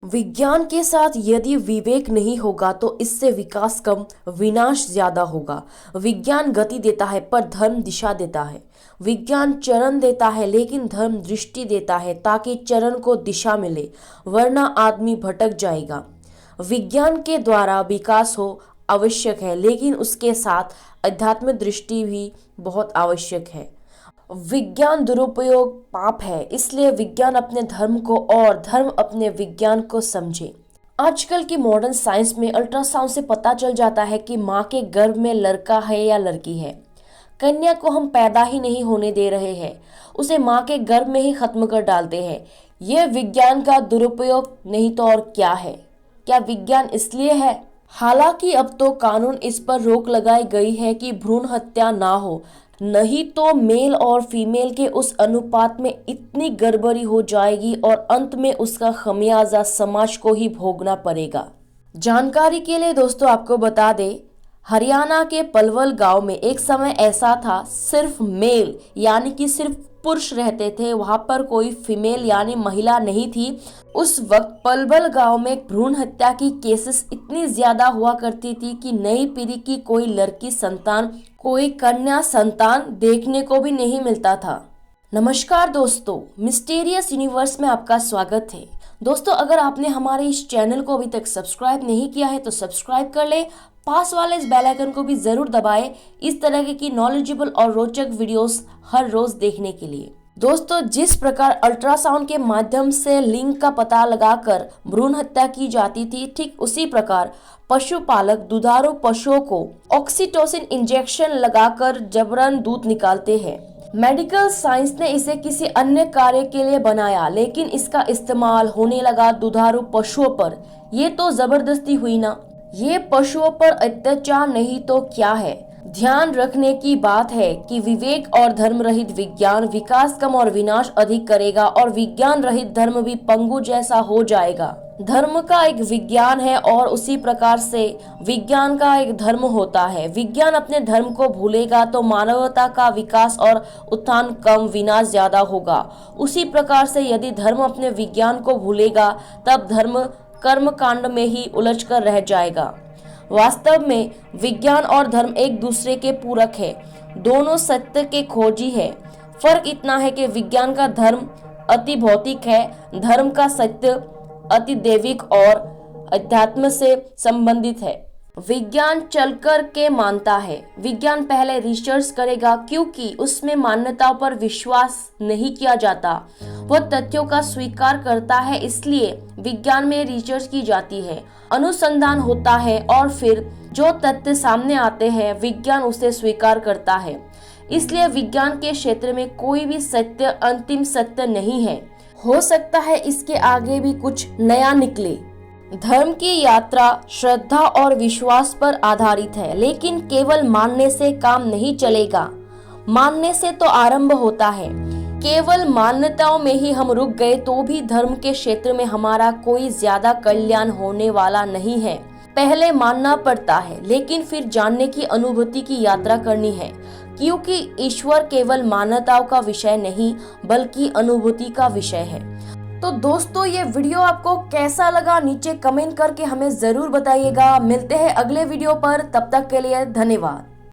विज्ञान के साथ यदि विवेक नहीं होगा तो इससे विकास कम, विनाश ज्यादा होगा। विज्ञान गति देता है पर धर्म दिशा देता है। विज्ञान चरण देता है लेकिन धर्म दृष्टि देता है ताकि चरण को दिशा मिले, वरना आदमी भटक जाएगा। विज्ञान के द्वारा विकास हो आवश्यक है, लेकिन उसके साथ अध्यात्म दृष्टि भी बहुत आवश्यक है। विज्ञान दुरुपयोग पाप है, इसलिए विज्ञान अपने धर्म को और धर्म अपने विज्ञान को समझे। आजकल की मॉडर्न साइंस में अल्ट्रासाउंड से पता चल जाता है कि माँ के गर्भ में लड़का है या लड़की है। कन्या को हम पैदा ही नहीं होने दे रहे हैं, उसे माँ के गर्भ में ही खत्म कर डालते हैं। यह विज्ञान का दुरुपयोग नहीं तो और क्या है? क्या विज्ञान इसलिए है? हालांकि अब तो कानून इस पर रोक लगाई गई है कि भ्रूण हत्या ना हो, नहीं तो मेल और फीमेल के उस अनुपात में इतनी गड़बड़ी हो जाएगी और अंत में उसका खमियाजा समाज को ही भोगना पड़ेगा। जानकारी के लिए दोस्तों आपको बता दें, हरियाणा के पलवल गांव में एक समय ऐसा था, सिर्फ मेल यानी कि सिर्फ पुरुष रहते थे, वहां पर कोई फीमेल यानी महिला नहीं थी। उस वक्त पलवल गांव में भ्रूण हत्या की केसेस इतनी ज्यादा हुआ करती थी कि नई पीढ़ी की कोई लड़की संतान, कोई कन्या संतान देखने को भी नहीं मिलता था। नमस्कार दोस्तों, मिस्टीरियस यूनिवर्स में आपका स्वागत है। दोस्तों, अगर आपने हमारे इस चैनल को अभी तक सब्सक्राइब नहीं किया है तो सब्सक्राइब कर ले, पास वाले इस बेल आइकन को भी जरूर दबाएं इस तरह की नॉलेजेबल और रोचक वीडियोस हर रोज देखने के लिए। दोस्तों, जिस प्रकार अल्ट्रासाउंड के माध्यम से लिंग का पता लगाकर भ्रूण हत्या की जाती थी, ठीक उसी प्रकार पशुपालक दुधारू पशुओं को ऑक्सीटोसिन इंजेक्शन लगाकर जबरन दूध निकालते हैं। मेडिकल साइंस ने इसे किसी अन्य कार्य के लिए बनाया, लेकिन इसका इस्तेमाल होने लगा दुधारू पशुओं पर। ये तो जबरदस्ती हुई ना। ये पशुओं पर अत्याचार नहीं तो क्या है? ध्यान रखने की बात है कि विवेक और धर्म रहित विज्ञान विकास कम और विनाश अधिक करेगा, और विज्ञान रहित धर्म भी पंगु जैसा हो जाएगा। धर्म का एक विज्ञान है और उसी प्रकार से विज्ञान का एक धर्म होता है। विज्ञान अपने धर्म को भूलेगा तो मानवता का विकास और उत्थान कम, विनाश ज्यादा होगा। उसी प्रकार से यदि धर्म अपने विज्ञान को भूलेगा तब धर्म कर्म कांड में ही उलझ कर रह जाएगा। वास्तव में विज्ञान और धर्म एक दूसरे के पूरक है, दोनों सत्य के खोजी है। फर्क इतना है कि विज्ञान का धर्म अति भौतिक है, धर्म का सत्य अति दैविक और अध्यात्म से संबंधित है। विज्ञान चलकर के मानता है। विज्ञान पहले रिसर्च करेगा, क्योंकि उसमें मान्यताओं पर विश्वास नहीं किया जाता, वह तथ्यों का स्वीकार करता है। इसलिए विज्ञान में रिसर्च की जाती है, अनुसंधान होता है और फिर जो तथ्य सामने आते हैं विज्ञान उसे स्वीकार करता है। इसलिए विज्ञान के क्षेत्र में कोई भी सत्य अंतिम सत्य नहीं है। हो सकता है इसके आगे भी कुछ नया निकले। धर्म की यात्रा श्रद्धा और विश्वास पर आधारित है, लेकिन केवल मानने से काम नहीं चलेगा। मानने से तो आरंभ होता है। केवल मान्यताओं में ही हम रुक गए तो भी धर्म के क्षेत्र में हमारा कोई ज्यादा कल्याण होने वाला नहीं है। पहले मानना पड़ता है, लेकिन फिर जानने की अनुभूति की यात्रा करनी है, क्योंकि ईश्वर केवल मान्यताओं का विषय नहीं बल्कि अनुभूति का विषय है। तो दोस्तों, ये वीडियो आपको कैसा लगा नीचे कमेंट करके हमें जरूर बताइएगा। मिलते हैं अगले वीडियो पर, तब तक के लिए धन्यवाद।